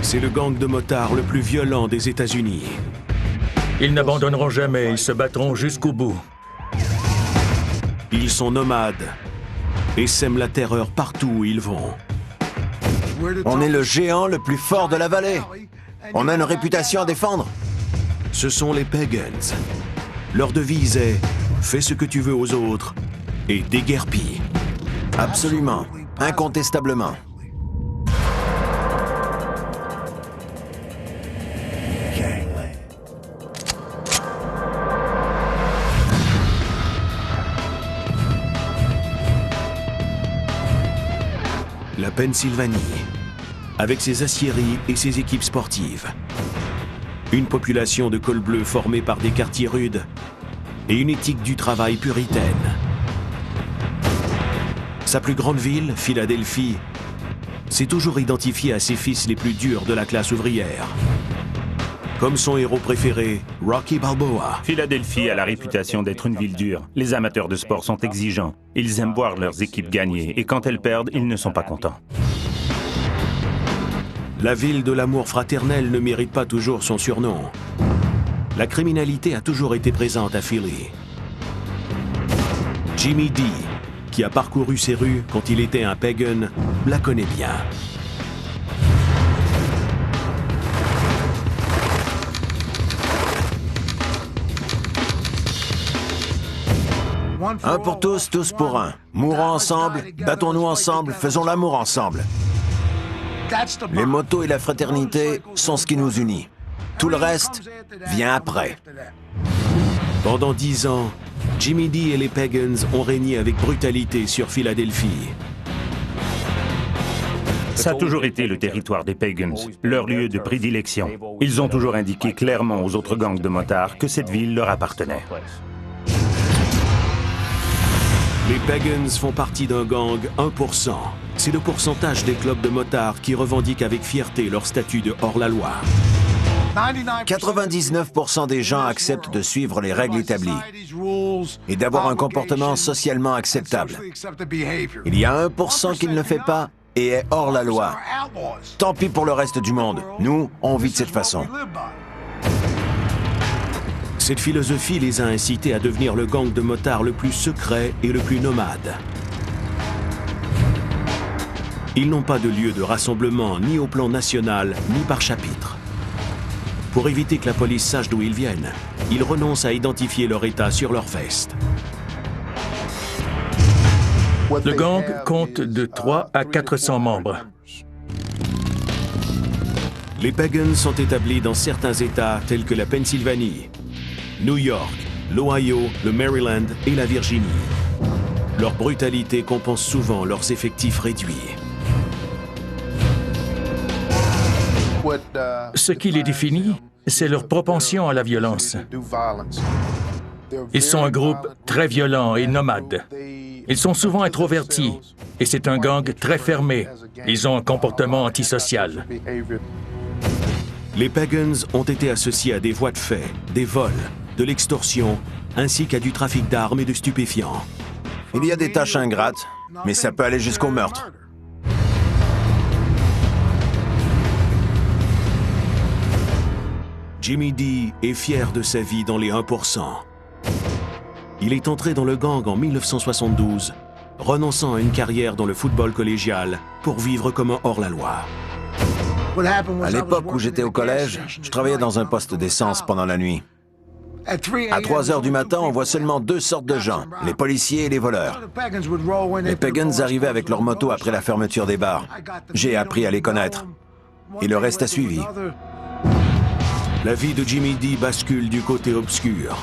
C'est le gang de motards le plus violent des États-Unis. Ils n'abandonneront jamais, ils se battront jusqu'au bout. Ils sont nomades et sèment la terreur partout où ils vont. On est le géant le plus fort de la vallée. On a une réputation à défendre. Ce sont les Pagans. Leur devise est « Fais ce que tu veux aux autres et déguerpis ». Absolument, incontestablement. La Pennsylvanie, avec ses aciéries et ses équipes sportives. Une population de cols bleus formée par des quartiers rudes et une éthique du travail puritaine. Sa plus grande ville, Philadelphie, s'est toujours identifiée à ses fils les plus durs de la classe ouvrière. Comme son héros préféré, Rocky Balboa. Philadelphie a la réputation d'être une ville dure. Les amateurs de sport sont exigeants. Ils aiment voir leurs équipes gagner et quand elles perdent, ils ne sont pas contents. La ville de l'amour fraternel ne mérite pas toujours son surnom. La criminalité a toujours été présente à Philly. Jimmy D, qui a parcouru ces rues quand il était un pagan, la connaît bien. Un pour tous, tous pour un. Mourons ensemble, battons-nous ensemble, faisons l'amour ensemble. Les motos et la fraternité sont ce qui nous unit. Tout le reste vient après. Pendant 10 ans, Jimmy D et les Pagans ont régné avec brutalité sur Philadelphie. Ça a toujours été le territoire des Pagans, leur lieu de prédilection. Ils ont toujours indiqué clairement aux autres gangs de motards que cette ville leur appartenait. Les Pagans font partie d'un gang 1%. C'est le pourcentage des clubs de motards qui revendiquent avec fierté leur statut de hors-la-loi. 99% des gens acceptent de suivre les règles établies et d'avoir un comportement socialement acceptable. Il y a 1% qui ne le fait pas et est hors la loi. Tant pis pour le reste du monde. Nous, on vit de cette façon. Cette philosophie les a incités à devenir le gang de motards le plus secret et le plus nomade. Ils n'ont pas de lieu de rassemblement ni au plan national, ni par chapitre. Pour éviter que la police sache d'où ils viennent, ils renoncent à identifier leur état sur leur veste. Le gang compte de 3 à 400 membres. Les Pagans sont établis dans certains États tels que la Pennsylvanie, New York, l'Ohio, le Maryland et la Virginie. Leur brutalité compense souvent leurs effectifs réduits. Ce qui les définit, c'est leur propension à la violence. Ils sont un groupe très violent et nomade. Ils sont souvent introvertis et c'est un gang très fermé. Ils ont un comportement antisocial. Les Pagans ont été associés à des voies de fait, des vols, de l'extorsion, ainsi qu'à du trafic d'armes et de stupéfiants. Il y a des tâches ingrates, mais ça peut aller jusqu'au meurtre. Jimmy D est fier de sa vie dans les 1%. Il est entré dans le gang en 1972, renonçant à une carrière dans le football collégial pour vivre comme un hors-la-loi. À l'époque où j'étais au collège, je travaillais dans un poste d'essence pendant la nuit. À 3 heures du matin, on voit seulement 2 sortes de gens, les policiers et les voleurs. Les Pagans arrivaient avec leur moto après la fermeture des bars. J'ai appris à les connaître. Et le reste a suivi. La vie de Jimmy D bascule du côté obscur.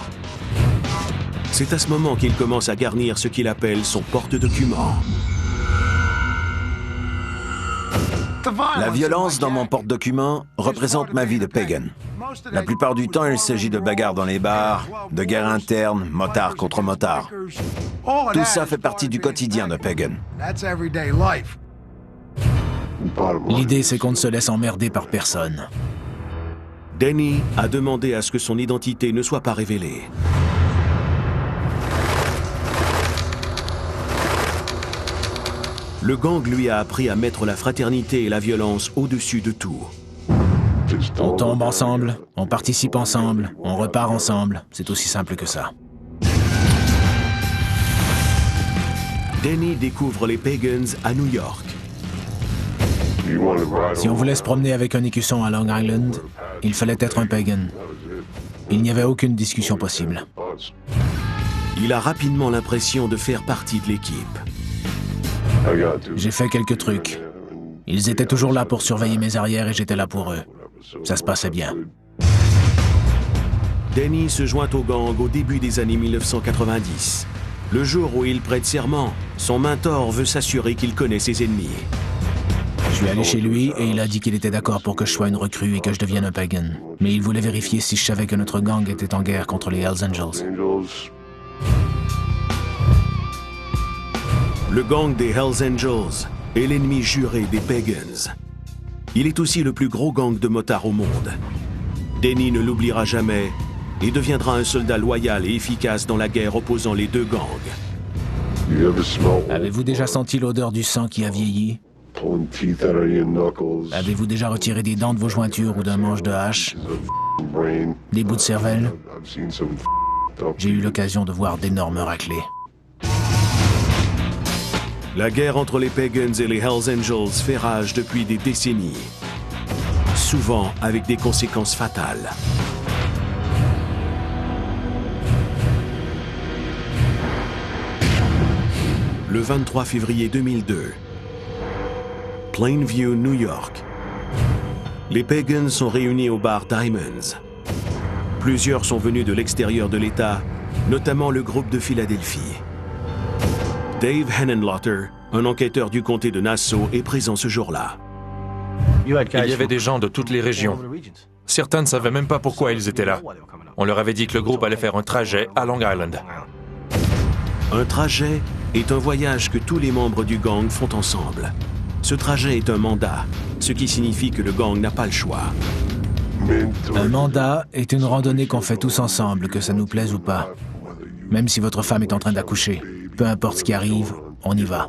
C'est à ce moment qu'il commence à garnir ce qu'il appelle son porte-document. La violence dans mon porte-document représente ma vie de pagan. La plupart du temps, il s'agit de bagarres dans les bars, de guerres internes, motards contre motards. Tout ça fait partie du quotidien de pagan. L'idée, c'est qu'on ne se laisse emmerder par personne. Danny a demandé à ce que son identité ne soit pas révélée. Le gang lui a appris à mettre la fraternité et la violence au-dessus de tout. On tombe ensemble, on participe ensemble, on repart ensemble. C'est aussi simple que ça. Denny découvre les Pagans à New York. Si on voulait se promener avec un écusson à Long Island, il fallait être un pagan. Il n'y avait aucune discussion possible. Il a rapidement l'impression de faire partie de l'équipe. J'ai fait quelques trucs. Ils étaient toujours là pour surveiller mes arrières et j'étais là pour eux. Ça se passait bien. Denny se joint au gang au début des années 1990. Le jour où il prête serment, son mentor veut s'assurer qu'il connaît ses ennemis. Je suis allé chez lui et il a dit qu'il était d'accord pour que je sois une recrue et que je devienne un pagan. Mais il voulait vérifier si je savais que notre gang était en guerre contre les Hells Angels. Le gang des Hells Angels est l'ennemi juré des Pagans. Il est aussi le plus gros gang de motards au monde. Denny ne l'oubliera jamais et deviendra un soldat loyal et efficace dans la guerre opposant les deux gangs. Avez-vous déjà senti l'odeur du sang qui a vieilli? Avez-vous déjà retiré des dents de vos jointures ou d'un manche de hache? Des bouts de cervelle? J'ai eu l'occasion de voir d'énormes raclées. La guerre entre les Pagans et les Hells Angels fait rage depuis des décennies, souvent avec des conséquences fatales. Le 23 février 2002, Plainview, New York. Les Pagans sont réunis au bar Diamonds. Plusieurs sont venus de l'extérieur de l'État, notamment le groupe de Philadelphie. Dave Henenlotter, un enquêteur du comté de Nassau, est présent ce jour-là. Il y avait des gens de toutes les régions. Certains ne savaient même pas pourquoi ils étaient là. On leur avait dit que le groupe allait faire un trajet à Long Island. Un trajet est un voyage que tous les membres du gang font ensemble. Ce trajet est un mandat, ce qui signifie que le gang n'a pas le choix. Un mandat est une randonnée qu'on fait tous ensemble, que ça nous plaise ou pas. Même si votre femme est en train d'accoucher, peu importe ce qui arrive, on y va.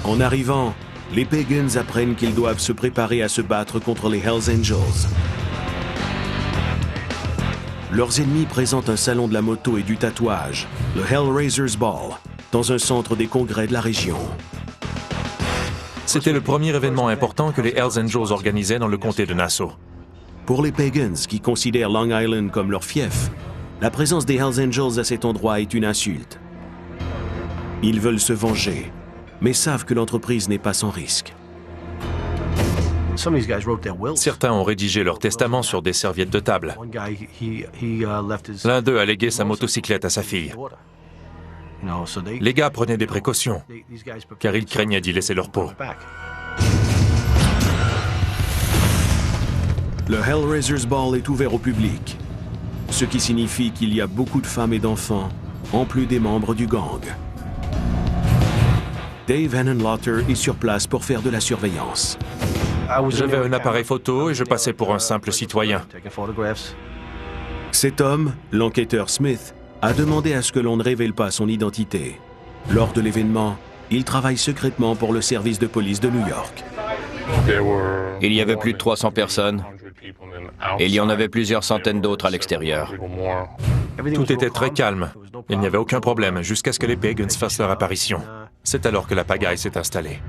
En arrivant, les Pagans apprennent qu'ils doivent se préparer à se battre contre les Hells Angels. Leurs ennemis présentent un salon de la moto et du tatouage, le Hellraiser's Ball, dans un centre des congrès de la région. C'était le premier événement important que les Hells Angels organisaient dans le comté de Nassau. Pour les Pagans, qui considèrent Long Island comme leur fief, la présence des Hells Angels à cet endroit est une insulte. Ils veulent se venger, mais savent que l'entreprise n'est pas sans risque. Certains ont rédigé leur testament sur des serviettes de table. L'un d'eux a légué sa motocyclette à sa fille. Les gars prenaient des précautions, car ils craignaient d'y laisser leur peau. Le Hellraiser's Ball est ouvert au public, ce qui signifie qu'il y a beaucoup de femmes et d'enfants, en plus des membres du gang. Dave Henenlotter est sur place pour faire de la surveillance. J'avais un appareil photo et je passais pour un simple citoyen. Cet homme, l'enquêteur Smith, a demandé à ce que l'on ne révèle pas son identité. Lors de l'événement, il travaille secrètement pour le service de police de New York. Il y avait plus de 300 personnes et il y en avait plusieurs centaines d'autres à l'extérieur. Tout était très calme. Il n'y avait aucun problème jusqu'à ce que les Pagans fassent leur apparition. C'est alors que la pagaille s'est installée.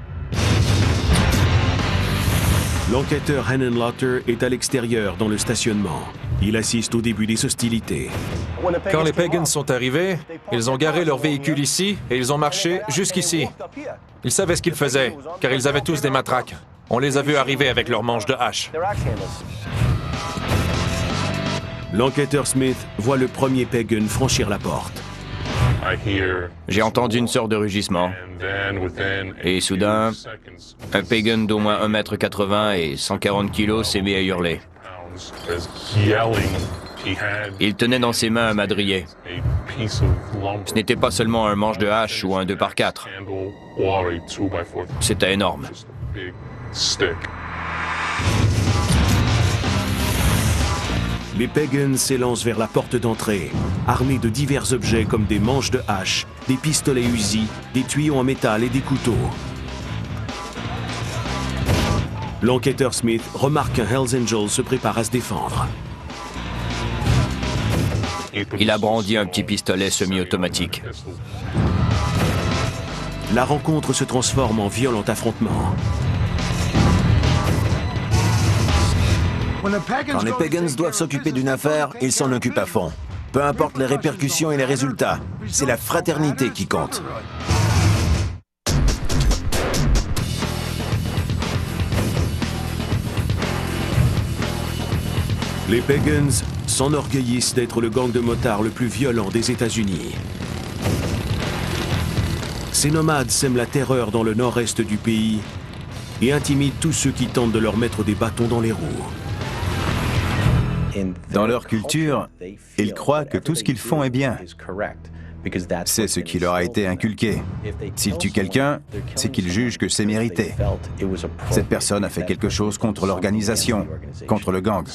L'enquêteur Henenlotter est à l'extérieur dans le stationnement. Il assiste au début des hostilités. Quand les Pagans sont arrivés, ils ont garé leur véhicule ici et ils ont marché jusqu'ici. Ils savaient ce qu'ils faisaient, car ils avaient tous des matraques. On les a vus arriver avec leurs manches de hache. L'enquêteur Smith voit le premier Pagan franchir la porte. J'ai entendu une sorte de rugissement. Et soudain, un pagan d'au moins 1,80 m et 140 kg s'est mis à hurler. Il tenait dans ses mains un madrier. Ce n'était pas seulement un manche de hache ou un 2x4. C'était énorme. Les Pagans s'élancent vers la porte d'entrée, armés de divers objets comme des manches de hache, des pistolets Uzi, des tuyaux en métal et des couteaux. L'enquêteur Smith remarque qu'un Hells Angel se prépare à se défendre. Il a brandi un petit pistolet semi-automatique. La rencontre se transforme en violent affrontement. Quand les Pagans doivent s'occuper d'une affaire, ils s'en occupent à fond. Peu importe les répercussions et les résultats, c'est la fraternité qui compte. Les Pagans s'enorgueillissent d'être le gang de motards le plus violent des États-Unis. Ces nomades sèment la terreur dans le nord-est du pays et intimident tous ceux qui tentent de leur mettre des bâtons dans les roues. Dans leur culture, ils croient que tout ce qu'ils font est bien. C'est ce qui leur a été inculqué. S'ils tuent quelqu'un, c'est qu'ils jugent que c'est mérité. Cette personne a fait quelque chose contre l'organisation, contre le gang.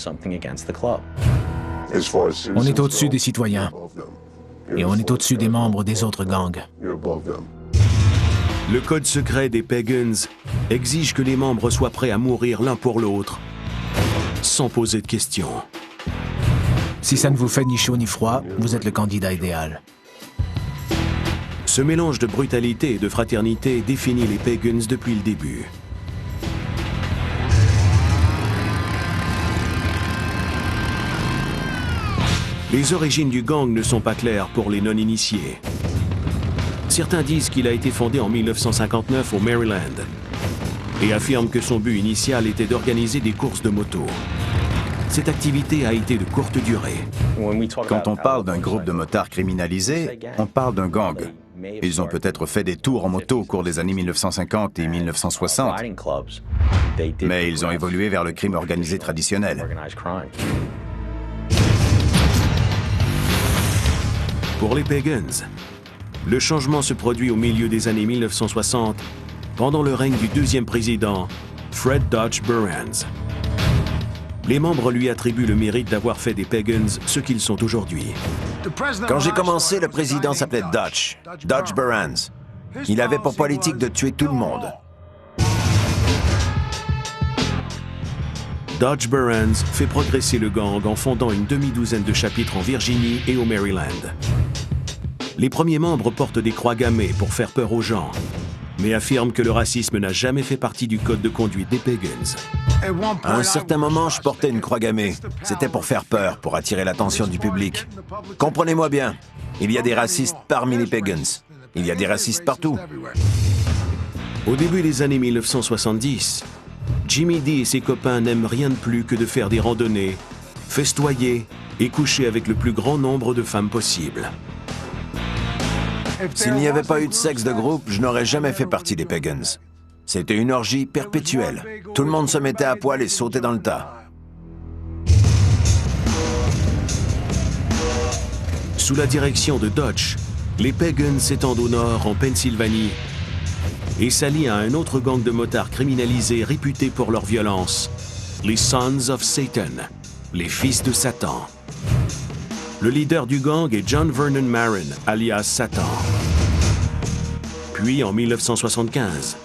On est au-dessus des citoyens. Et on est au-dessus des membres des autres gangs. Le code secret des Pagans exige que les membres soient prêts à mourir l'un pour l'autre, sans poser de questions. Si ça ne vous fait ni chaud ni froid, vous êtes le candidat idéal. Ce mélange de brutalité et de fraternité définit les Pagans depuis le début. Les origines du gang ne sont pas claires pour les non-initiés. Certains disent qu'il a été fondé en 1959 au Maryland et affirment que son but initial était d'organiser des courses de moto. Cette activité a été de courte durée. Quand on parle d'un groupe de motards criminalisés, on parle d'un gang. Ils ont peut-être fait des tours en moto au cours des années 1950 et 1960, mais ils ont évolué vers le crime organisé traditionnel. Pour les Pagans, le changement se produit au milieu des années 1960, pendant le règne du deuxième président, Fred Dodge Burns. Les membres lui attribuent le mérite d'avoir fait des Pagans ce qu'ils sont aujourd'hui. Quand j'ai commencé, le président s'appelait Dodge Burns. Il avait pour politique de tuer tout le monde. Dodge Burns fait progresser le gang en fondant une demi-douzaine de chapitres en Virginie et au Maryland. Les premiers membres portent des croix gammées pour faire peur aux gens, mais affirment que le racisme n'a jamais fait partie du code de conduite des Pagans. À un certain moment, je portais une croix gammée. C'était pour faire peur, pour attirer l'attention du public. Comprenez-moi bien, il y a des racistes parmi les Pagans. Il y a des racistes partout. Au début des années 1970, Jimmy D et ses copains n'aiment rien de plus que de faire des randonnées, festoyer et coucher avec le plus grand nombre de femmes possible. S'il n'y avait pas eu de sexe de groupe, je n'aurais jamais fait partie des Pagans. C'était une orgie perpétuelle. Tout le monde se mettait à poil et sautait dans le tas. Sous la direction de Dodge, les Pagans s'étendent au nord en Pennsylvanie et s'allient à un autre gang de motards criminalisés réputés pour leur violence, les Sons of Satan, les fils de Satan. Le leader du gang est John Vernon Marin, alias Satan. Puis, en 1975,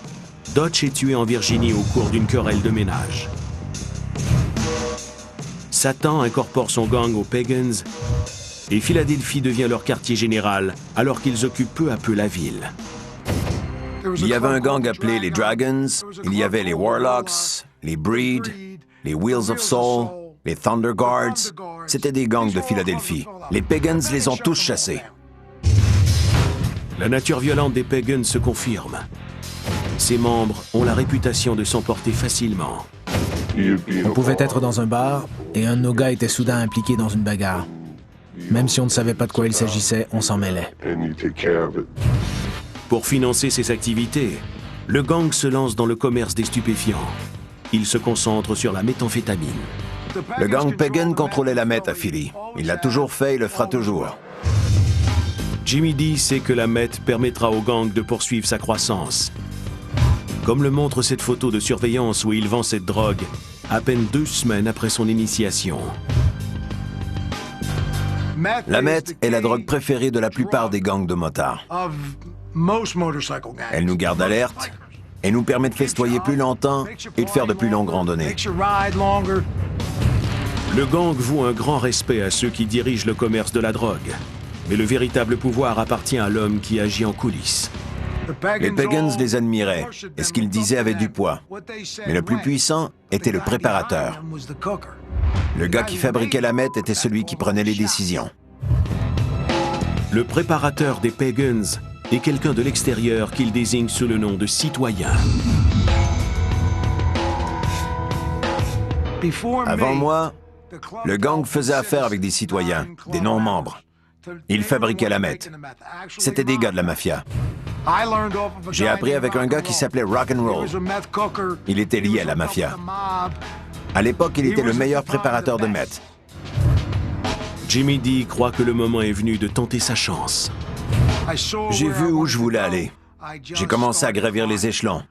Dodge est tué en Virginie au cours d'une querelle de ménage. Satan incorpore son gang aux Pagans et Philadelphie devient leur quartier général alors qu'ils occupent peu à peu la ville. Il y avait un gang appelé les Dragons, il y avait les Warlocks, les Breed, les Wheels of Soul, les Thunder Guards. C'était des gangs de Philadelphie. Les Pagans les ont tous chassés. La nature violente des Pagans se confirme. Ses membres ont la réputation de s'emporter facilement. On pouvait être dans un bar et un de nos gars était soudain impliqué dans une bagarre. Même si on ne savait pas de quoi il s'agissait, on s'en mêlait. Pour financer ses activités, le gang se lance dans le commerce des stupéfiants. Il se concentre sur la méthamphétamine. Le gang Pagan contrôlait la meth à Philly. Il l'a toujours fait et le fera toujours. Jimmy D sait que la meth permettra au gang de poursuivre sa croissance. Comme le montre cette photo de surveillance où il vend cette drogue, à peine 2 semaines après son initiation. La meth est la drogue préférée de la plupart des gangs de motards. Elle nous garde alertes et nous permet de festoyer plus longtemps et de faire de plus longues randonnées. Le gang voue un grand respect à ceux qui dirigent le commerce de la drogue. Mais le véritable pouvoir appartient à l'homme qui agit en coulisses. Les Pagans les admiraient, et ce qu'ils disaient avait du poids. Mais le plus puissant était le préparateur. Le gars qui fabriquait la meth était celui qui prenait les décisions. Le préparateur des Pagans est quelqu'un de l'extérieur qu'il désigne sous le nom de citoyen. Avant moi, le gang faisait affaire avec des citoyens, des non-membres. Ils fabriquaient la meth. C'était des gars de la mafia. J'ai appris avec un gars qui s'appelait Rock'n'Roll. Il était lié à la mafia. À l'époque, il était le meilleur préparateur de meth. Jimmy D croit que le moment est venu de tenter sa chance. J'ai vu où je voulais aller. J'ai commencé à gravir les échelons.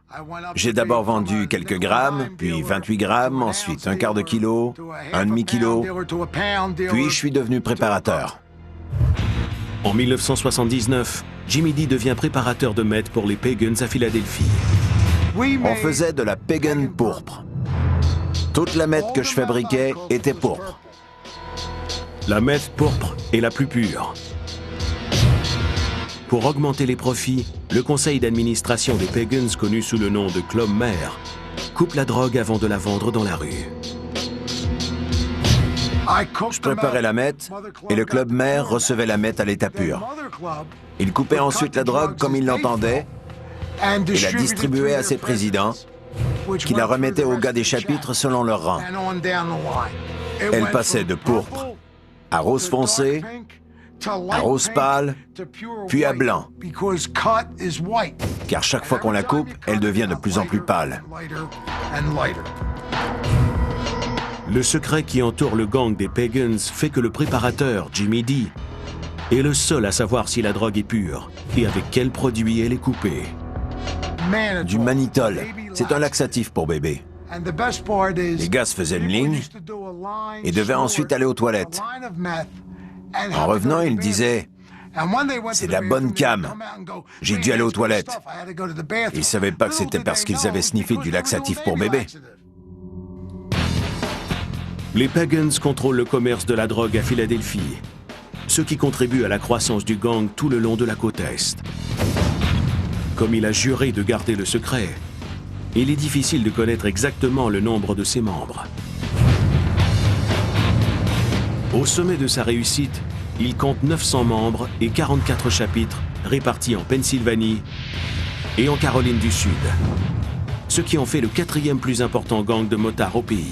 J'ai d'abord vendu quelques grammes, puis 28 grammes, ensuite un quart de kilo, un demi-kilo, puis je suis devenu préparateur. En 1979, Jimmy D devient préparateur de meth pour les Pagans à Philadelphie. On faisait de la Pagan pourpre. Toute la meth que je fabriquais était pourpre. La meth pourpre est la plus pure. Pour augmenter les profits, le conseil d'administration des Pagans, connu sous le nom de Club Mère, coupe la drogue avant de la vendre dans la rue. Je préparais la meth et le Club Mère recevait la meth à l'état pur. Il coupait ensuite la drogue comme il l'entendait et la distribuait à ses présidents qui la remettaient aux gars des chapitres selon leur rang. Elle passait de pourpre à rose foncé, à rose pâle, puis à blanc. Car chaque fois qu'on la coupe, elle devient de plus en plus pâle. Le secret qui entoure le gang des Pagans fait que le préparateur, Jimmy D, est le seul à savoir si la drogue est pure et avec quel produit elle est coupée. Du mannitol, c'est un laxatif pour bébé. Les gars se faisaient une ligne et devaient ensuite aller aux toilettes. En revenant, ils disaient « C'est de la bonne cam. J'ai dû aller aux toilettes. » Ils ne savaient pas que c'était parce qu'ils avaient sniffé du laxatif pour bébé. Les Pagans contrôlent le commerce de la drogue à Philadelphie, ce qui contribue à la croissance du gang tout le long de la côte Est. Comme il a juré de garder le secret, il est difficile de connaître exactement le nombre de ses membres. Au sommet de sa réussite, il compte 900 membres et 44 chapitres répartis en Pennsylvanie et en Caroline du Sud, ce qui en fait le 4e plus important gang de motards au pays.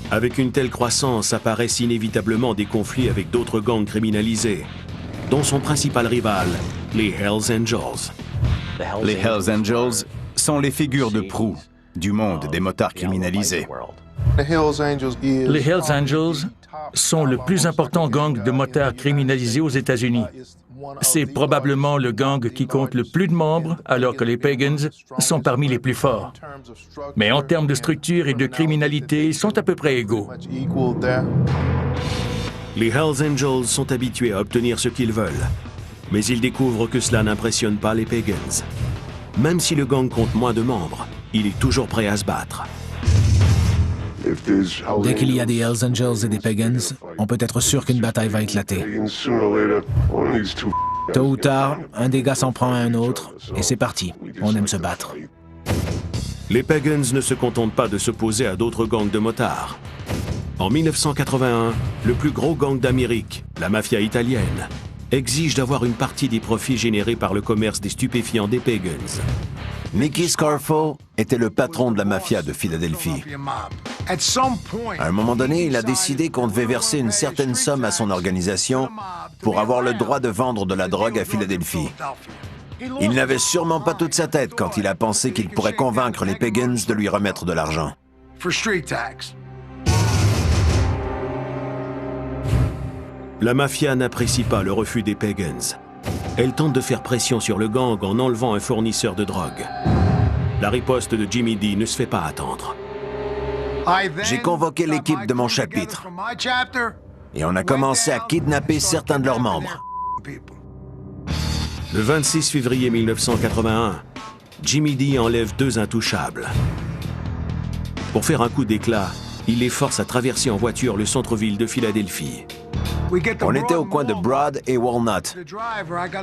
Avec une telle croissance apparaissent inévitablement des conflits avec d'autres gangs criminalisés, dont son principal rival, les Hells Angels. Les Hells Angels sont les figures de proue du monde des motards criminalisés. Les Hells Angels sont le plus important gang de motards criminalisés aux États-Unis. C'est probablement le gang qui compte le plus de membres, alors que les Pagans sont parmi les plus forts. Mais en termes de structure et de criminalité, ils sont à peu près égaux. Les Hells Angels sont habitués à obtenir ce qu'ils veulent, mais ils découvrent que cela n'impressionne pas les Pagans. Même si le gang compte moins de membres, il est toujours prêt à se battre. Dès qu'il y a des Hells Angels et des Pagans, on peut être sûr qu'une bataille va éclater. Tôt ou tard, un des gars s'en prend à un autre, et c'est parti. On aime se battre. Les Pagans ne se contentent pas de s'opposer à d'autres gangs de motards. En 1981, le plus gros gang d'Amérique, la mafia italienne, exige d'avoir une partie des profits générés par le commerce des stupéfiants des Pagans. Mickey Scarfo était le patron de la mafia de Philadelphie. À un moment donné, il a décidé qu'on devait verser une certaine somme à son organisation pour avoir le droit de vendre de la drogue à Philadelphie. Il n'avait sûrement pas toute sa tête quand il a pensé qu'il pourrait convaincre les Pagans de lui remettre de l'argent. La mafia n'apprécie pas le refus des Pagans. Elle tente de faire pression sur le gang en enlevant un fournisseur de drogue. La riposte de Jimmy D ne se fait pas attendre. J'ai convoqué l'équipe de mon chapitre et on a commencé à kidnapper certains de leurs membres. Le 26 février 1981, Jimmy D enlève 2 intouchables. Pour faire un coup d'éclat, il les force à traverser en voiture le centre-ville de Philadelphie. On était au coin de Broad et Walnut.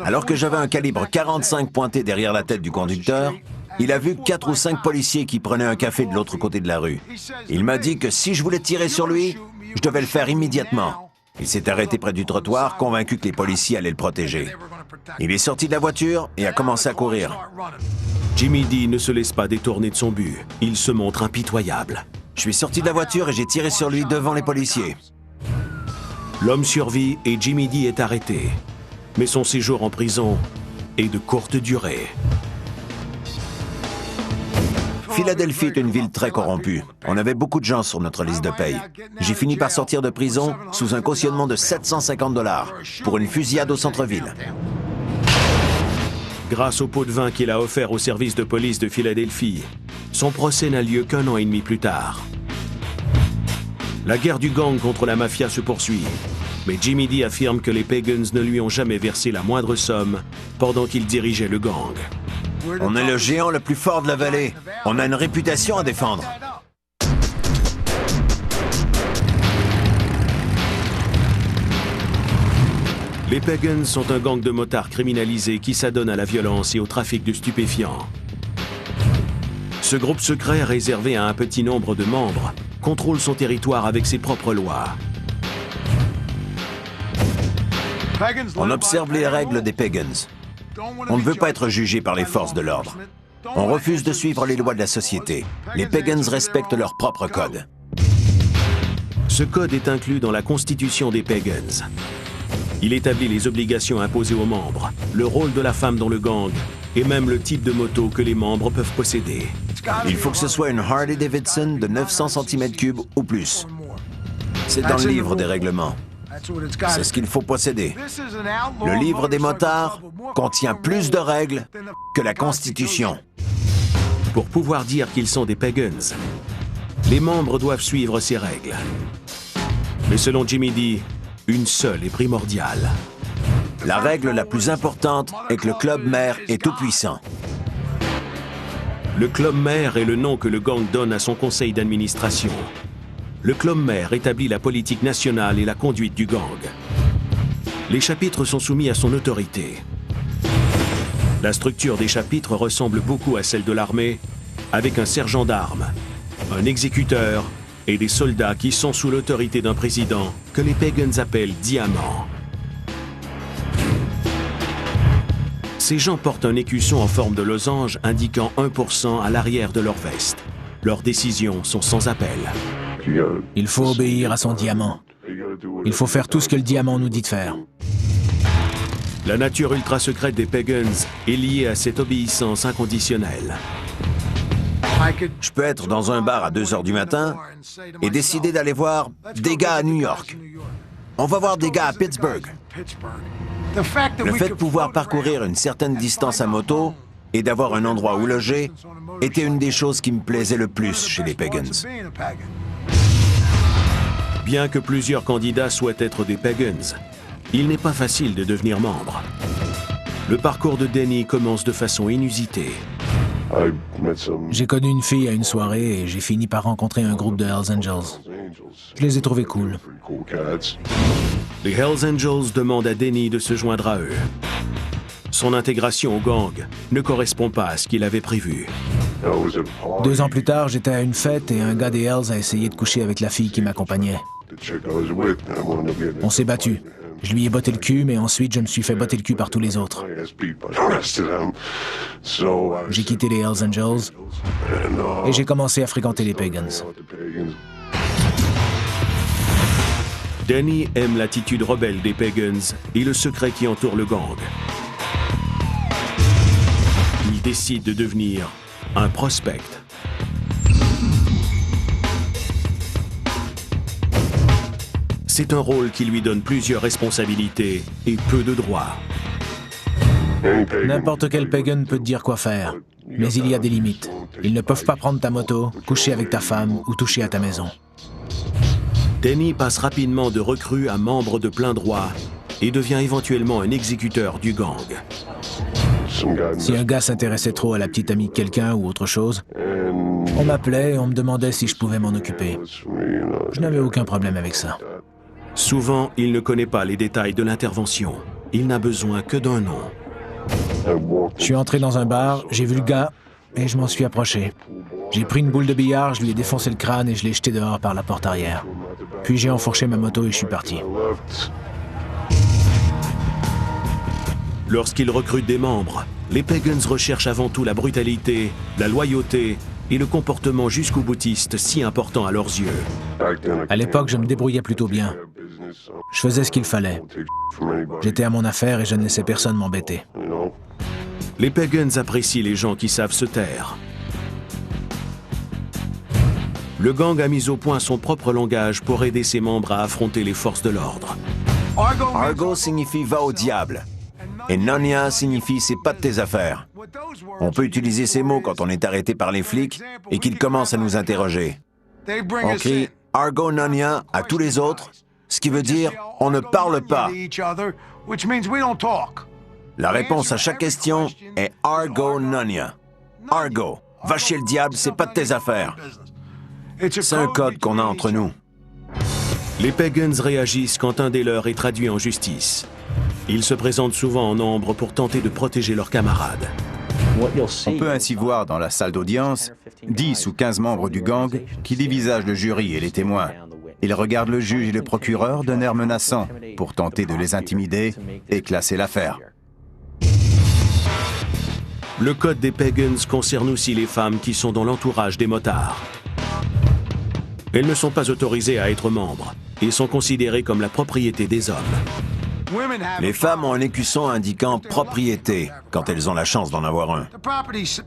Alors que j'avais un calibre 45 pointé derrière la tête du conducteur, il a vu 4 ou 5 policiers qui prenaient un café de l'autre côté de la rue. Il m'a dit que si je voulais tirer sur lui, je devais le faire immédiatement. Il s'est arrêté près du trottoir, convaincu que les policiers allaient le protéger. Il est sorti de la voiture et a commencé à courir. Jimmy D ne se laisse pas détourner de son but. Il se montre impitoyable. Je suis sorti de la voiture et j'ai tiré sur lui devant les policiers. L'homme survit et Jimmy D est arrêté. Mais son séjour en prison est de courte durée. Philadelphie est une ville très corrompue. On avait beaucoup de gens sur notre liste de paye. J'ai fini par sortir de prison sous un cautionnement de 750 $ pour une fusillade au centre-ville. Grâce au pot de vin qu'il a offert au service de police de Philadelphie, son procès n'a lieu qu'1 an et demi plus tard. La guerre du gang contre la mafia se poursuit, mais Jimmy D affirme que les Pagans ne lui ont jamais versé la moindre somme pendant qu'il dirigeait le gang. On est le géant le plus fort de la vallée. On a une réputation à défendre. Les Pagans sont un gang de motards criminalisés qui s'adonne à la violence et au trafic de stupéfiants. Ce groupe secret, réservé à un petit nombre de membres, contrôle son territoire avec ses propres lois. On observe les règles des Pagans. On ne veut pas être jugé par les forces de l'ordre. On refuse de suivre les lois de la société. Les Pagans respectent leur propre code. Ce code est inclus dans la constitution des Pagans. Il établit les obligations imposées aux membres, le rôle de la femme dans le gang et même le type de moto que les membres peuvent posséder. Il faut que ce soit une Harley-Davidson de 900 cm3 ou plus. C'est dans le livre des règlements. C'est ce qu'il faut posséder. Le livre des motards contient plus de règles que la Constitution. Pour pouvoir dire qu'ils sont des Pagans, les membres doivent suivre ces règles. Mais selon Jimmy D, une seule est primordiale. La règle la plus importante est que le club mère est tout-puissant. Le club mère est le nom que le gang donne à son conseil d'administration. Le club mère établit la politique nationale et la conduite du gang. Les chapitres sont soumis à son autorité. La structure des chapitres ressemble beaucoup à celle de l'armée, avec un sergent d'armes, un exécuteur et des soldats qui sont sous l'autorité d'un président que les Pagans appellent diamant. Ces gens portent un écusson en forme de losange indiquant 1% à l'arrière de leur veste. Leurs décisions sont sans appel. Il faut obéir à son diamant. Il faut faire tout ce que le diamant nous dit de faire. La nature ultra secrète des Pagans est liée à cette obéissance inconditionnelle. Je peux être dans un bar à 2 heures du matin et décider d'aller voir des gars à New York. On va voir des gars à Pittsburgh. Le fait de pouvoir parcourir une certaine distance à moto et d'avoir un endroit où loger était une des choses qui me plaisait le plus chez les Pagans. Bien que plusieurs candidats souhaitent être des Pagans, il n'est pas facile de devenir membre. Le parcours de Danny commence de façon inusitée. J'ai connu une fille à une soirée et j'ai fini par rencontrer un groupe de Hells Angels. Je les ai trouvés cool. Les Hells Angels demandent à Danny de se joindre à eux. Son intégration au gang ne correspond pas à ce qu'il avait prévu. 2 ans plus tard, j'étais à une fête et un gars des Hells a essayé de coucher avec la fille qui m'accompagnait. On s'est battu. Je lui ai botté le cul, mais ensuite je me suis fait botter le cul par tous les autres. J'ai quitté les Hells Angels et j'ai commencé à fréquenter les Pagans. Danny aime l'attitude rebelle des Pagans et le secret qui entoure le gang. Il décide de devenir un prospect. C'est un rôle qui lui donne plusieurs responsabilités et peu de droits. N'importe quel pagan peut te dire quoi faire, mais il y a des limites. Ils ne peuvent pas prendre ta moto, coucher avec ta femme ou toucher à ta maison. Danny passe rapidement de recrue à membre de plein droit et devient éventuellement un exécuteur du gang. Si un gars s'intéressait trop à la petite amie de quelqu'un ou autre chose, on m'appelait et on me demandait si je pouvais m'en occuper. Je n'avais aucun problème avec ça. Souvent, il ne connaît pas les détails de l'intervention. Il n'a besoin que d'un nom. Je suis entré dans un bar, j'ai vu le gars et je m'en suis approché. J'ai pris une boule de billard, je lui ai défoncé le crâne et je l'ai jeté dehors par la porte arrière. Puis j'ai enfourché ma moto et je suis parti. Lorsqu'ils recrutent des membres, les Pagans recherchent avant tout la brutalité, la loyauté et le comportement jusqu'au boutiste si important à leurs yeux. À l'époque, je me débrouillais plutôt bien. Je faisais ce qu'il fallait. J'étais à mon affaire et je ne laissais personne m'embêter. Les Pagans apprécient les gens qui savent se taire. Le gang a mis au point son propre langage pour aider ses membres à affronter les forces de l'ordre. Argo signifie « va au diable » et Nonia signifie « c'est pas de tes affaires ». On peut utiliser ces mots quand on est arrêté par les flics et qu'ils commencent à nous interroger. On crie « Argo Nonia » à tous les autres, ce qui veut dire « on ne parle pas ». La réponse à chaque question est « Argo Nonia ». Argo, va chez le diable, c'est pas de tes affaires. C'est un code qu'on a entre nous. Les Pagans réagissent quand un des leurs est traduit en justice. Ils se présentent souvent en nombre pour tenter de protéger leurs camarades. On peut ainsi voir dans la salle d'audience 10 ou 15 membres du gang qui dévisagent le jury et les témoins. Ils regardent le juge et le procureur d'un air menaçant pour tenter de les intimider et classer l'affaire. Le code des Pagans concerne aussi les femmes qui sont dans l'entourage des motards. Elles ne sont pas autorisées à être membres et sont considérées comme la propriété des hommes. Les femmes ont un écusson indiquant « propriété » quand elles ont la chance d'en avoir un.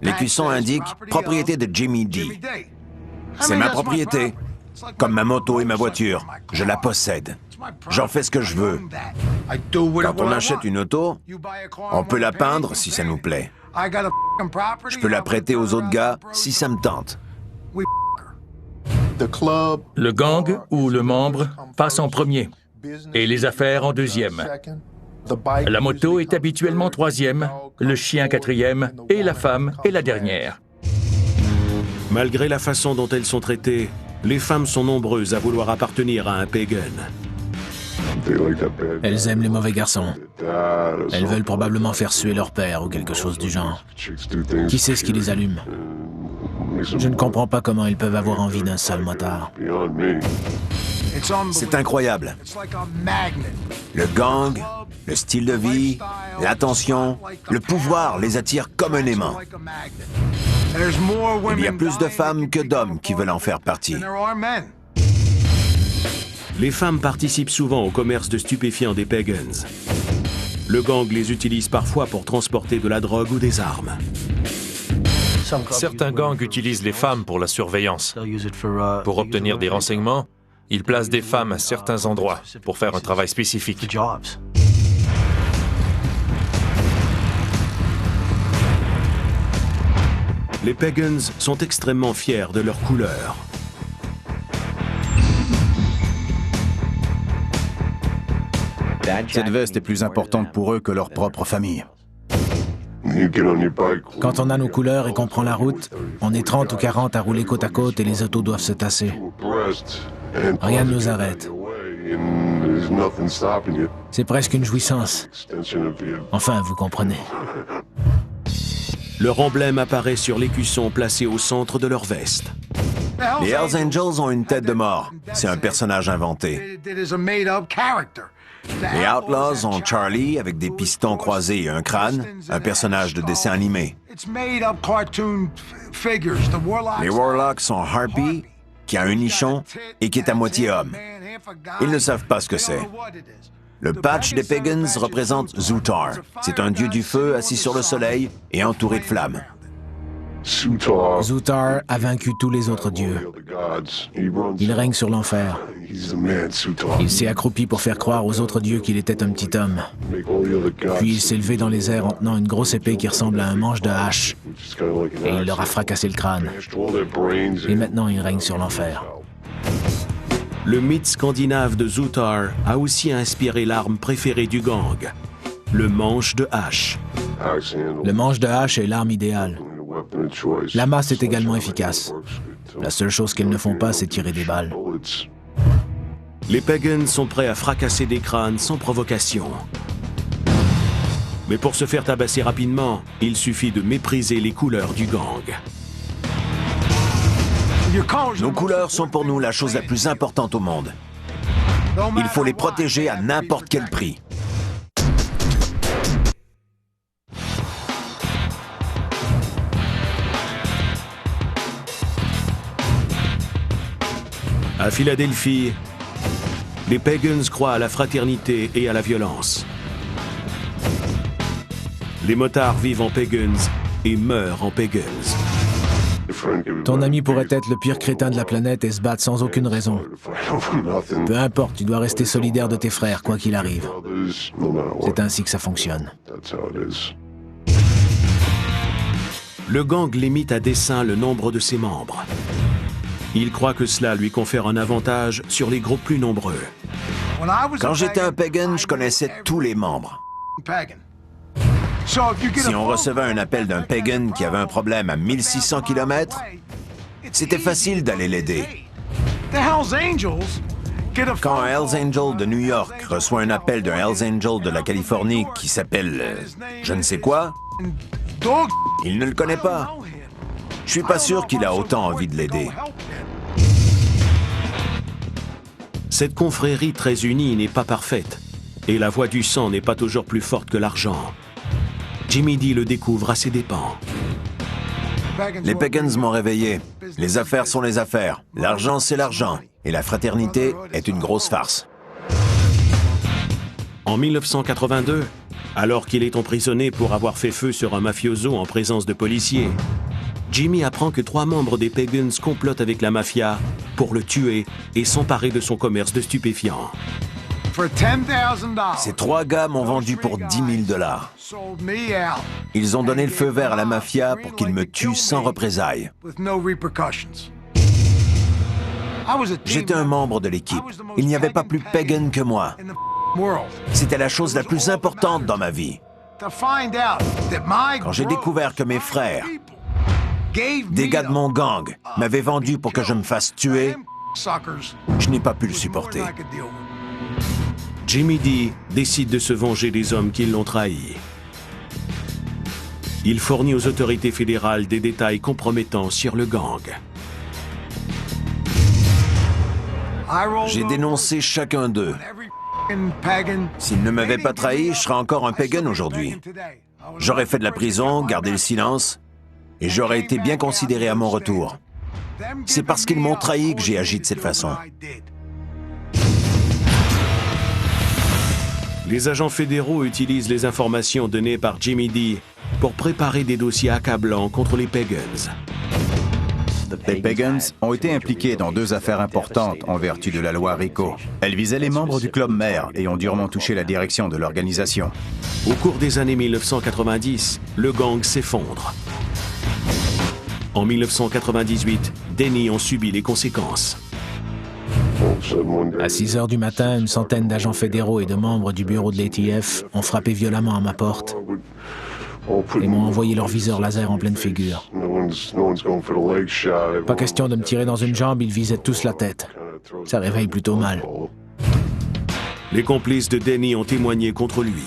L'écusson indique « propriété de Jimmy D ». C'est ma propriété, comme ma moto et ma voiture. Je la possède. J'en fais ce que je veux. Quand on achète une auto, on peut la peindre si ça nous plaît. Je peux la prêter aux autres gars si ça me tente. Le gang ou le membre passe en premier et les affaires en deuxième. La moto est habituellement troisième, le chien quatrième et la femme est la dernière. Malgré la façon dont elles sont traitées, les femmes sont nombreuses à vouloir appartenir à un pagan. Elles aiment les mauvais garçons. Elles veulent probablement faire suer leur père ou quelque chose du genre. Qui sait ce qui les allume? Je ne comprends pas comment ils peuvent avoir envie d'un sale motard. C'est incroyable. Le gang, le style de vie, l'attention, le pouvoir les attire comme un aimant. Il y a plus de femmes que d'hommes qui veulent en faire partie. Les femmes participent souvent au commerce de stupéfiants des Pagans. Le gang les utilise parfois pour transporter de la drogue ou des armes. Certains gangs utilisent les femmes pour la surveillance. Pour obtenir des renseignements, ils placent des femmes à certains endroits pour faire un travail spécifique. Les Pagans sont extrêmement fiers de leur couleur. Cette veste est plus importante pour eux que leur propre famille. Quand on a nos couleurs et qu'on prend la route, on est 30 ou 40 à rouler côte à côte et les autos doivent se tasser. Rien ne nous arrête. C'est presque une jouissance. Enfin, vous comprenez. Leur emblème apparaît sur l'écusson placé au centre de leur veste. Les Hells Angels ont une tête de mort. C'est un personnage inventé. Les Outlaws ont Charlie avec des pistons croisés et un crâne, un personnage de dessin animé. Les Warlocks sont Harpy, qui a un nichon et qui est à moitié homme. Ils ne savent pas ce que c'est. Le patch des Pagans représente Zootar. C'est un dieu du feu assis sur le soleil et entouré de flammes. Zootar a vaincu tous les autres dieux. Il règne sur l'enfer. Il s'est accroupi pour faire croire aux autres dieux qu'il était un petit homme. Puis il s'est levé dans les airs en tenant une grosse épée qui ressemble à un manche de hache. Et il leur a fracassé le crâne. Et maintenant il règne sur l'enfer. Le mythe scandinave de Zootar a aussi inspiré l'arme préférée du gang, le manche de hache. Le manche de hache est l'arme idéale. La masse est également efficace. La seule chose qu'ils ne font pas, c'est tirer des balles. Les Pagans sont prêts à fracasser des crânes sans provocation. Mais pour se faire tabasser rapidement, il suffit de mépriser les couleurs du gang. Nos couleurs sont pour nous la chose la plus importante au monde. Il faut les protéger à n'importe quel prix. À Philadelphie, les Pagans croient à la fraternité et à la violence. Les motards vivent en Pagans et meurent en Pagans. Ton ami pourrait être le pire crétin de la planète et se battre sans aucune raison. Peu importe, tu dois rester solidaire de tes frères, quoi qu'il arrive. C'est ainsi que ça fonctionne. Le gang limite à dessein le nombre de ses membres. Il croit que cela lui confère un avantage sur les groupes plus nombreux. Quand j'étais un pagan, je connaissais tous les membres. Si on recevait un appel d'un pagan qui avait un problème à 1600 km, c'était facile d'aller l'aider. Quand un Hells Angel de New York reçoit un appel d'un Hells Angel de la Californie qui s'appelle je ne sais quoi, il ne le connaît pas. Je suis pas sûr qu'il a autant envie de l'aider. Cette confrérie très unie n'est pas parfaite, et la voix du sang n'est pas toujours plus forte que l'argent. Jimmy D le découvre à ses dépens. Les Pagans m'ont réveillé. Les affaires sont les affaires. L'argent, c'est l'argent. Et la fraternité est une grosse farce. En 1982, alors qu'il est emprisonné pour avoir fait feu sur un mafioso en présence de policiers, Jimmy apprend que 3 membres des Pagans complotent avec la mafia pour le tuer et s'emparer de son commerce de stupéfiants. Ces 3 gars m'ont vendu pour $10 000. Ils ont donné le feu vert à la mafia pour qu'ils me tuent sans représailles. J'étais un membre de l'équipe. Il n'y avait pas plus pagan que moi. C'était la chose la plus importante dans ma vie. Quand j'ai découvert que mes frères, des gars de mon gang, m'avaient vendu pour que je me fasse tuer, je n'ai pas pu le supporter. Jimmy D décide de se venger des hommes qui l'ont trahi. Il fournit aux autorités fédérales des détails compromettants sur le gang. J'ai dénoncé chacun d'eux. S'ils ne m'avaient pas trahi, je serais encore un pagan aujourd'hui. J'aurais fait de la prison, gardé le silence, et j'aurais été bien considéré à mon retour. C'est parce qu'ils m'ont trahi que j'ai agi de cette façon. Les agents fédéraux utilisent les informations données par Jimmy D pour préparer des dossiers accablants contre les Pagans. Les Pagans ont été impliqués dans 2 affaires importantes en vertu de la loi RICO. Elles visaient les membres du club mère et ont durement touché la direction de l'organisation. Au cours des années 1990, le gang s'effondre. En 1998, Denny en subit les conséquences. À 6 heures du matin, une centaine d'agents fédéraux et de membres du bureau de l'ATF ont frappé violemment à ma porte et m'ont envoyé leur viseur laser en pleine figure. Pas question de me tirer dans une jambe, ils visaient tous la tête. Ça réveille plutôt mal. Les complices de Denny ont témoigné contre lui.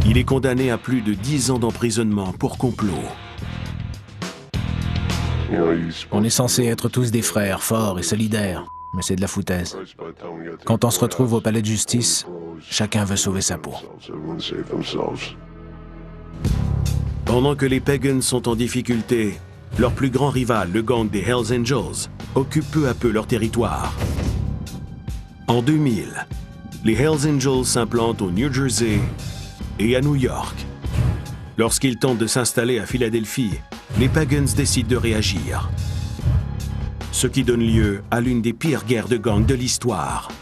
Il est condamné à plus de 10 ans d'emprisonnement pour complot. On est censé être tous des frères, forts et solidaires, mais c'est de la foutaise. Quand on se retrouve au palais de justice, chacun veut sauver sa peau. Pendant que les Pagans sont en difficulté, leur plus grand rival, le gang des Hells Angels, occupe peu à peu leur territoire. En 2000, les Hells Angels s'implantent au New Jersey et à New York. Lorsqu'ils tentent de s'installer à Philadelphie, les Pagans décident de réagir. Ce qui donne lieu à l'une des pires guerres de gangs de l'histoire. «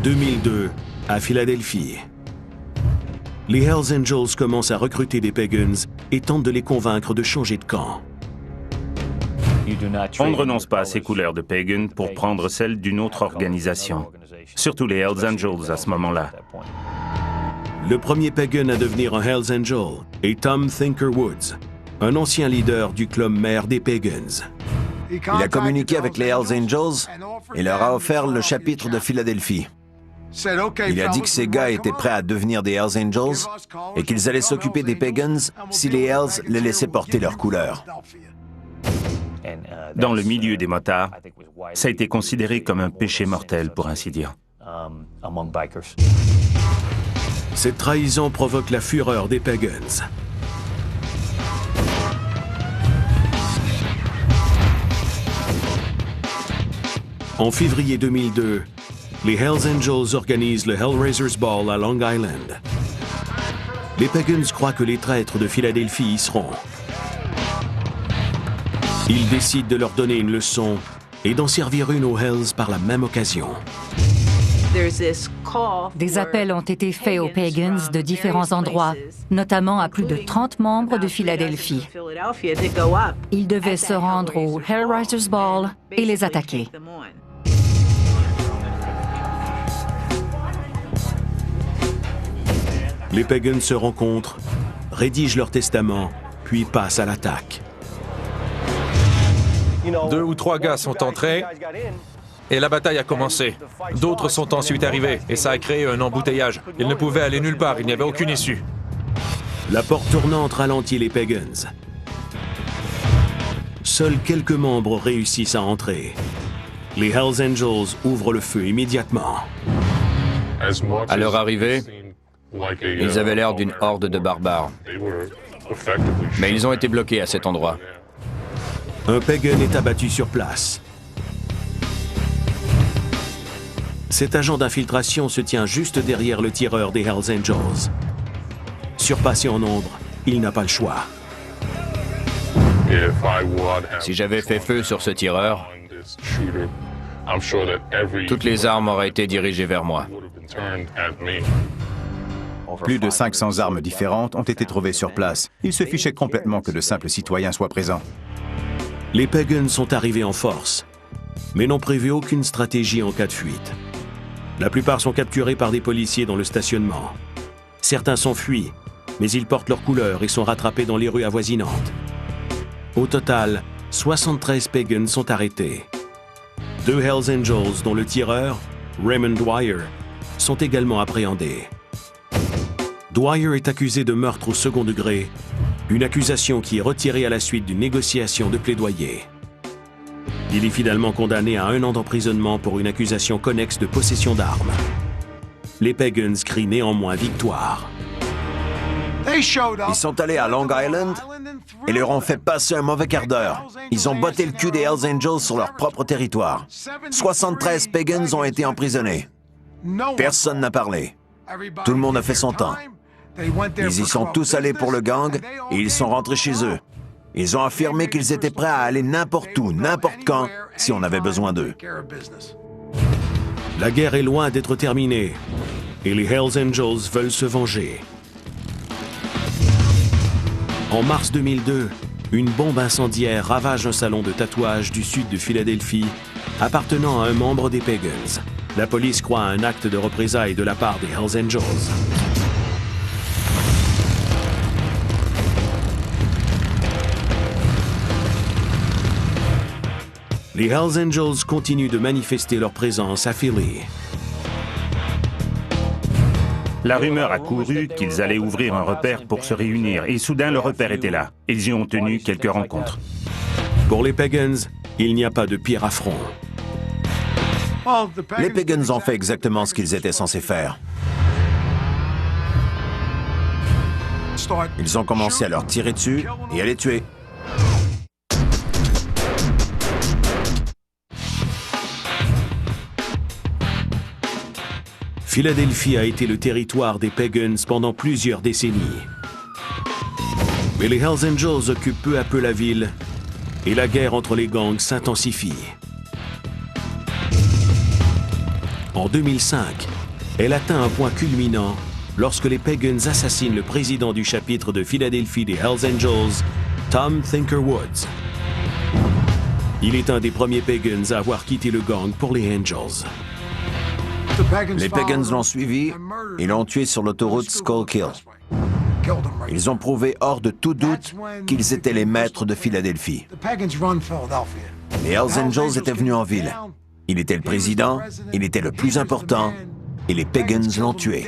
2002, à Philadelphie. Les Hells Angels commencent à recruter des Pagans et tentent de les convaincre de changer de camp. On ne renonce pas à ses couleurs de pagan pour prendre celles d'une autre organisation, surtout les Hells Angels à ce moment-là. Le premier pagan à devenir un Hells Angel est Tom Thinker Woods, un ancien leader du club mère des Pagans. Il a communiqué avec les Hells Angels et leur a offert le chapitre de Philadelphie. Il a dit que ces gars étaient prêts à devenir des Hells Angels et qu'ils allaient s'occuper des Pagans si les Hells les laissaient porter leurs couleurs. Dans le milieu des motards, ça a été considéré comme un péché mortel, pour ainsi dire. Cette trahison provoque la fureur des Pagans. En février 2002, les Hells Angels organisent le Hellraisers Ball à Long Island. Les Pagans croient que les traîtres de Philadelphie y seront. Ils décident de leur donner une leçon et d'en servir une aux Hells par la même occasion. Des appels ont été faits aux Pagans de différents endroits, notamment à plus de 30 membres de Philadelphie. Ils devaient se rendre au Hellraisers Ball et les attaquer. Les Pagans se rencontrent, rédigent leur testament, puis passent à l'attaque. 2 ou 3 gars sont entrés et la bataille a commencé. D'autres sont ensuite arrivés et ça a créé un embouteillage. Ils ne pouvaient aller nulle part, il n'y avait aucune issue. La porte tournante ralentit les Pagans. Seuls quelques membres réussissent à entrer. Les Hells Angels ouvrent le feu immédiatement. À leur arrivée, ils avaient l'air d'une horde de barbares. Mais ils ont été bloqués à cet endroit. Un pagan est abattu sur place. Cet agent d'infiltration se tient juste derrière le tireur des Hells Angels. Surpassé en nombre, il n'a pas le choix. Si j'avais fait feu sur ce tireur, toutes les armes auraient été dirigées vers moi. Plus de 500 armes différentes ont été trouvées sur place. Ils se fichaient complètement que de simples citoyens soient présents. Les Pagans sont arrivés en force, mais n'ont prévu aucune stratégie en cas de fuite. La plupart sont capturés par des policiers dans le stationnement. Certains s'enfuient, mais ils portent leurs couleurs et sont rattrapés dans les rues avoisinantes. Au total, 73 Pagans sont arrêtés. 2 Hells Angels, dont le tireur, Raymond Dwyer, sont également appréhendés. Dwyer est accusé de meurtre au second degré, une accusation qui est retirée à la suite d'une négociation de plaidoyer. Il est finalement condamné à 1 an d'emprisonnement pour une accusation connexe de possession d'armes. Les Pagans crient néanmoins victoire. Ils sont allés à Long Island et leur ont fait passer un mauvais quart d'heure. Ils ont botté le cul des Hells Angels sur leur propre territoire. 73 Pagans ont été emprisonnés. Personne n'a parlé. Tout le monde a fait son temps. Ils y sont tous allés pour le gang et ils sont rentrés chez eux. Ils ont affirmé qu'ils étaient prêts à aller n'importe où, n'importe quand, si on avait besoin d'eux. La guerre est loin d'être terminée et les Hells Angels veulent se venger. En mars 2002, une bombe incendiaire ravage un salon de tatouage du sud de Philadelphie appartenant à un membre des Pagans. La police croit à un acte de représailles de la part des Hells Angels. Les Hells Angels continuent de manifester leur présence à Philly. La rumeur a couru qu'ils allaient ouvrir un repère pour se réunir, et soudain le repère était là. Ils y ont tenu quelques rencontres. Pour les Pagans, il n'y a pas de pire affront. Les Pagans ont fait exactement ce qu'ils étaient censés faire. Ils ont commencé à leur tirer dessus et à les tuer. Philadelphie a été le territoire des Pagans pendant plusieurs décennies. Mais les Hells Angels occupent peu à peu la ville et la guerre entre les gangs s'intensifie. En 2005, elle atteint un point culminant lorsque les Pagans assassinent le président du chapitre de Philadelphie des Hells Angels, Tom Thinker Woods. Il est un des premiers Pagans à avoir quitté le gang pour les Angels. Les Pagans l'ont suivi et l'ont tué sur l'autoroute Schuylkill. Ils ont prouvé hors de tout doute qu'ils étaient les maîtres de Philadelphie. Les Hells Angels étaient venus en ville. Il était le président, il était le plus important, et les Pagans l'ont tué.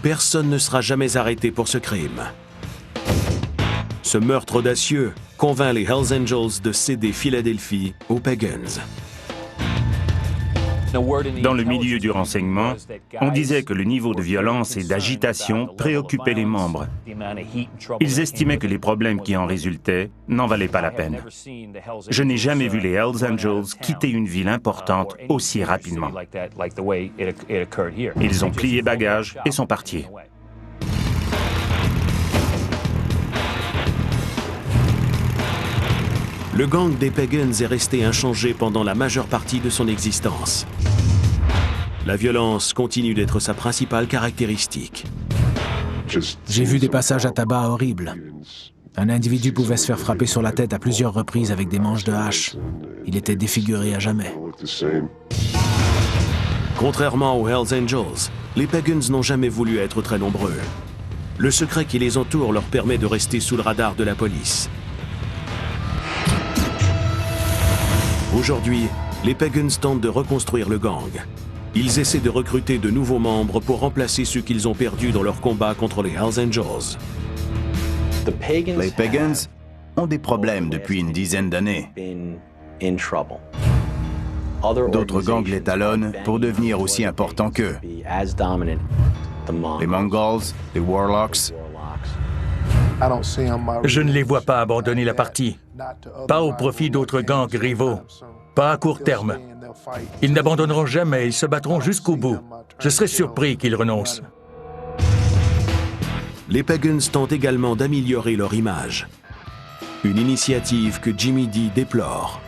Personne ne sera jamais arrêté pour ce crime. Ce meurtre audacieux convainc les Hells Angels de céder Philadelphie aux Pagans. Dans le milieu du renseignement, on disait que le niveau de violence et d'agitation préoccupait les membres. Ils estimaient que les problèmes qui en résultaient n'en valaient pas la peine. Je n'ai jamais vu les Hells Angels quitter une ville importante aussi rapidement. Ils ont plié bagages et sont partis. Le gang des Pagans est resté inchangé pendant la majeure partie de son existence. La violence continue d'être sa principale caractéristique. J'ai vu des passages à tabac horribles. Un individu pouvait se faire frapper sur la tête à plusieurs reprises avec des manches de hache. Il était défiguré à jamais. Contrairement aux Hells Angels, les Pagans n'ont jamais voulu être très nombreux. Le secret qui les entoure leur permet de rester sous le radar de la police. Aujourd'hui, les Pagans tentent de reconstruire le gang. Ils essaient de recruter de nouveaux membres pour remplacer ceux qu'ils ont perdus dans leur combat contre les Hells Angels. Les Pagans ont des problèmes depuis une dizaine d'années. D'autres gangs les talonnent pour devenir aussi importants qu'eux. Les Mongols, les Warlocks. Je ne les vois pas abandonner la partie. Pas au profit d'autres gangs rivaux. Pas à court terme. Ils n'abandonneront jamais, ils se battront jusqu'au bout. Je serais surpris qu'ils renoncent. Les Pagans tentent également d'améliorer leur image. Une initiative que Jimmy D déplore.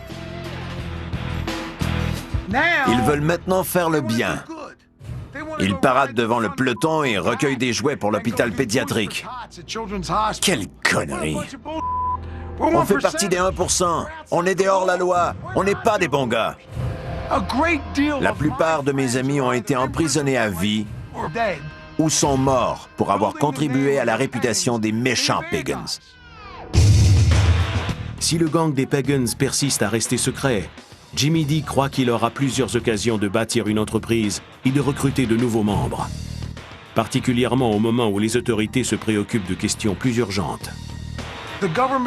Ils veulent maintenant faire le bien. Ils paradent devant le peloton et recueillent des jouets pour l'hôpital pédiatrique. Quelle connerie! On fait partie des 1%. On est des hors-la-loi. On n'est pas des bons gars. La plupart de mes amis ont été emprisonnés à vie ou sont morts pour avoir contribué à la réputation des méchants Pagans. Si le gang des Pagans persiste à rester secret, Jimmy D croit qu'il aura plusieurs occasions de bâtir une entreprise et de recruter de nouveaux membres, particulièrement au moment où les autorités se préoccupent de questions plus urgentes.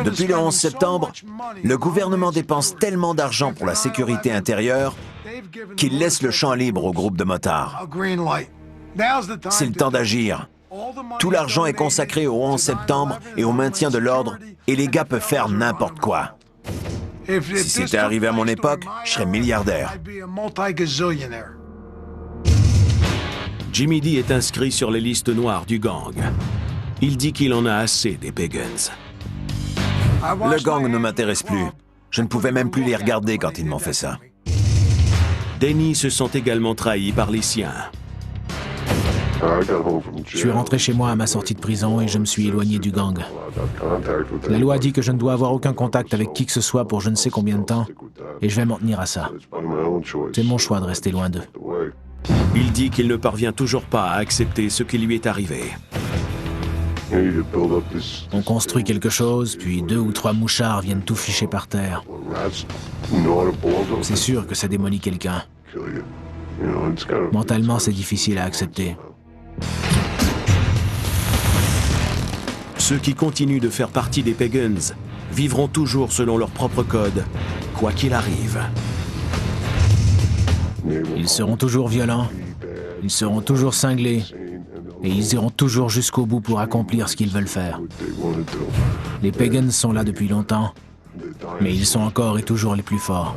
Depuis le 11 septembre, le gouvernement dépense tellement d'argent pour la sécurité intérieure qu'il laisse le champ libre au groupe de motards. C'est le temps d'agir. Tout l'argent est consacré au 11 septembre et au maintien de l'ordre, et les gars peuvent faire n'importe quoi. Si c'était arrivé à mon époque, je serais milliardaire. Jimmy D est inscrit sur les listes noires du gang. Il dit qu'il en a assez des Pagans. Le gang ne m'intéresse plus. Je ne pouvais même plus les regarder quand ils m'ont fait ça. Danny se sent également trahi par les siens. Je suis rentré chez moi à ma sortie de prison et je me suis éloigné du gang. La loi dit que je ne dois avoir aucun contact avec qui que ce soit pour je ne sais combien de temps, et je vais m'en tenir à ça. C'est mon choix de rester loin d'eux. Il dit qu'il ne parvient toujours pas à accepter ce qui lui est arrivé. On construit quelque chose, puis 2 ou 3 mouchards viennent tout ficher par terre. C'est sûr que ça démolit quelqu'un. Mentalement, c'est difficile à accepter. Ceux qui continuent de faire partie des Pagans vivront toujours selon leur propre code, quoi qu'il arrive. Ils seront toujours violents, ils seront toujours cinglés, et ils iront toujours jusqu'au bout pour accomplir ce qu'ils veulent faire. Les Pagans sont là depuis longtemps, mais ils sont encore et toujours les plus forts.